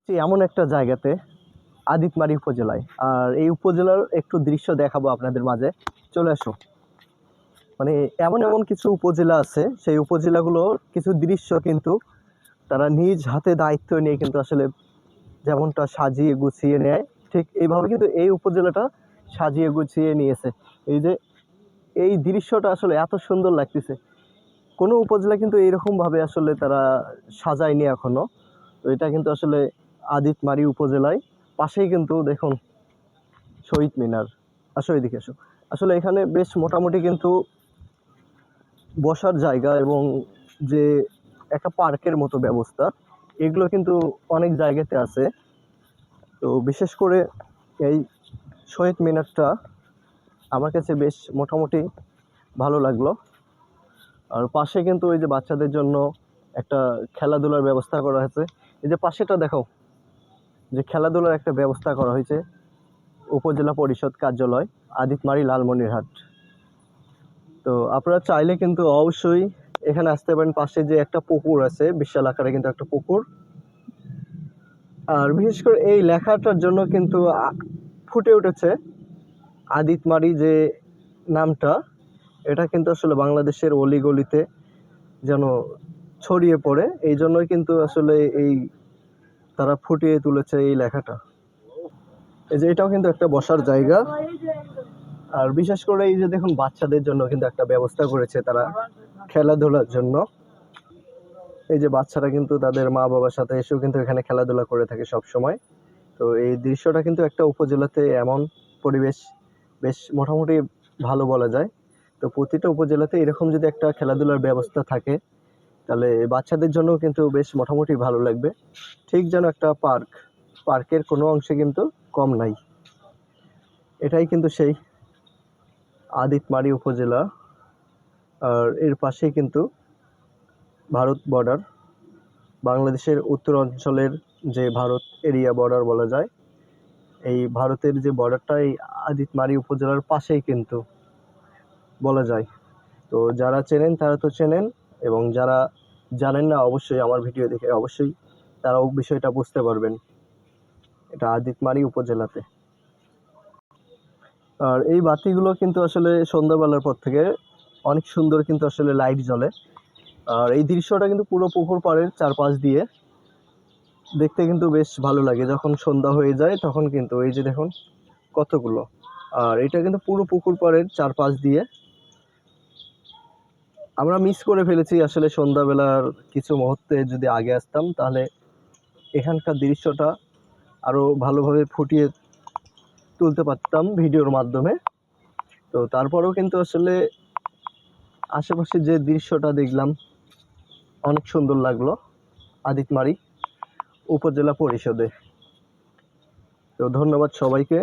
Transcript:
এমন একটা জায়গাতে আদিতমারি উপজেলায়, আর এই উপজেলার একটু দৃশ্য দেখাবো আপনাদের মাঝে। চলে আসো। মানে এমন এমন কিছু উপজেলা আছে, সেই উপজেলাগুলোর কিছু দৃশ্য কিন্তু তারা নিজ হাতে দায়িত্ব নিয়ে কিন্তু আসলে যেমনটা সাজিয়ে গুছিয়ে নেয়, ঠিক এইভাবে কিন্তু এই উপজেলাটা সাজিয়ে গুছিয়ে নিয়েছে। এই যে এই দৃশ্যটা আসলে এত সুন্দর লাগতেছে, কোনো উপজেলা কিন্তু এইরকম ভাবে আসলে তারা সাজায়নি এখনো। তো এটা কিন্তু আসলে আদিতমারি উপজেলায়, পাশেই কিন্তু দেখুন শহীদ মিনার। আসো এদিকে আসো। আসলে এখানে বেশ মোটামুটি কিন্তু বসার জায়গা এবং যে একটা পার্কের মতো ব্যবস্থা, এগুলো কিন্তু অনেক জায়গাতে আছে। তো বিশেষ করে এই শহীদ মিনারটা আমার কাছে বেশ মোটামুটি ভালো লাগলো। আর পাশে কিন্তু ওই যে বাচ্চাদের জন্য একটা খেলাধুলার ব্যবস্থা করা হয়েছে। এই যে পাশেটা দেখো, যে খেলাধুলার একটা ব্যবস্থা করা হয়েছে, উপজেলা পরিষদ কার্যালয়, আদিতমারি লালমনিরহাট। তো আপনারা চাইলে কিন্তু অবশ্যই এখানে আসতে পারেন। পাশে যে একটা পুকুর আছে, বিশাল আকারে কিন্তু একটা পুকুর। আর বিশেষ করে এই লেখাটার জন্য কিন্তু ফুটে উঠেছে আদিতমারি যে নামটা, এটা কিন্তু আসলে বাংলাদেশের অলিগলিতে যেন ছড়িয়ে পড়ে, এই জন্যই কিন্তু আসলে এই তারা ফুটিয়ে তুলেছে এই লেখাটা। এই যে এটাও কিন্তু একটা বসার জায়গা। আর বিশেষ করে এই যে দেখুন, বাচ্চাদের জন্য কিন্তু একটা ব্যবস্থা করেছে তারা খেলাধুলার জন্য। এই যে বাচ্চারা কিন্তু তাদের মা বাবার সাথে এসেও কিন্তু এখানে খেলাধুলা করে থাকে সব সময়। তো এই দৃশ্যটা কিন্তু একটা উপজেলাতে এমন পরিবেশ বেশ মোটামুটি ভালো বলা যায়। তো প্রতিটা উপজেলাতে এরকম যদি একটা খেলাধুলার ব্যবস্থা থাকে, তাহলে বাচ্চাদের জন্য কিন্তু বেশ মোটামুটি ভালো লাগবে। ঠিক যেন একটা পার্কের কোনো অংশে কিন্তু কম নাই। এটাই কিন্তু সেই আদিতমারি উপজেলা। আর এর পাশেই কিন্তু ভারত বর্ডার, বাংলাদেশের উত্তর অঞ্চলের যে ভারত এরিয়া বর্ডার বলা যায়, এই ভারতের যে বর্ডারটা এই আদিতমারি উপজেলার পাশেই কিন্তু বলা যায়। তো যারা চেনেন তারা তো চেনেন, এবং যারা জানেন না অবশ্যই আমার ভিডিও দেখে অবশ্যই তারাও বিষয়টা বুঝতে পারবেন। এটা আদিতমারি উপজেলাতে। আর এই বাতিগুলো কিন্তু আসলে সন্ধ্যাবেলার পর থেকে অনেক সুন্দর কিন্তু আসলে লাইট জ্বলে। আর এই দৃশ্যটা কিন্তু পুরো পুকুর পাড়ের চারপাশ দিয়ে দেখতে কিন্তু বেশ ভালো লাগে। যখন সন্ধ্যা হয়ে যায় তখন কিন্তু এই যে দেখুন কতগুলো, আর এটা কিন্তু পুরো পুকুর পাড়ের চারপাশ দিয়ে। আমরা মিস করে ফেলেছি আসলে সন্ধ্যাবেলার কিছু মুহূর্তে যদি আগে আসতাম, তাহলে এখানকার দৃশ্যটা আরো ভালোভাবে ফুটিয়ে তুলতে পারতাম ভিডিওর মাধ্যমে। তো তারপরেও কিন্তু আসলে আশেপাশে যে দৃশ্যটা দেখলাম অনেক সুন্দর লাগলো আদিতমারি উপজেলা পরিষদে। তো ধন্যবাদ সবাইকে।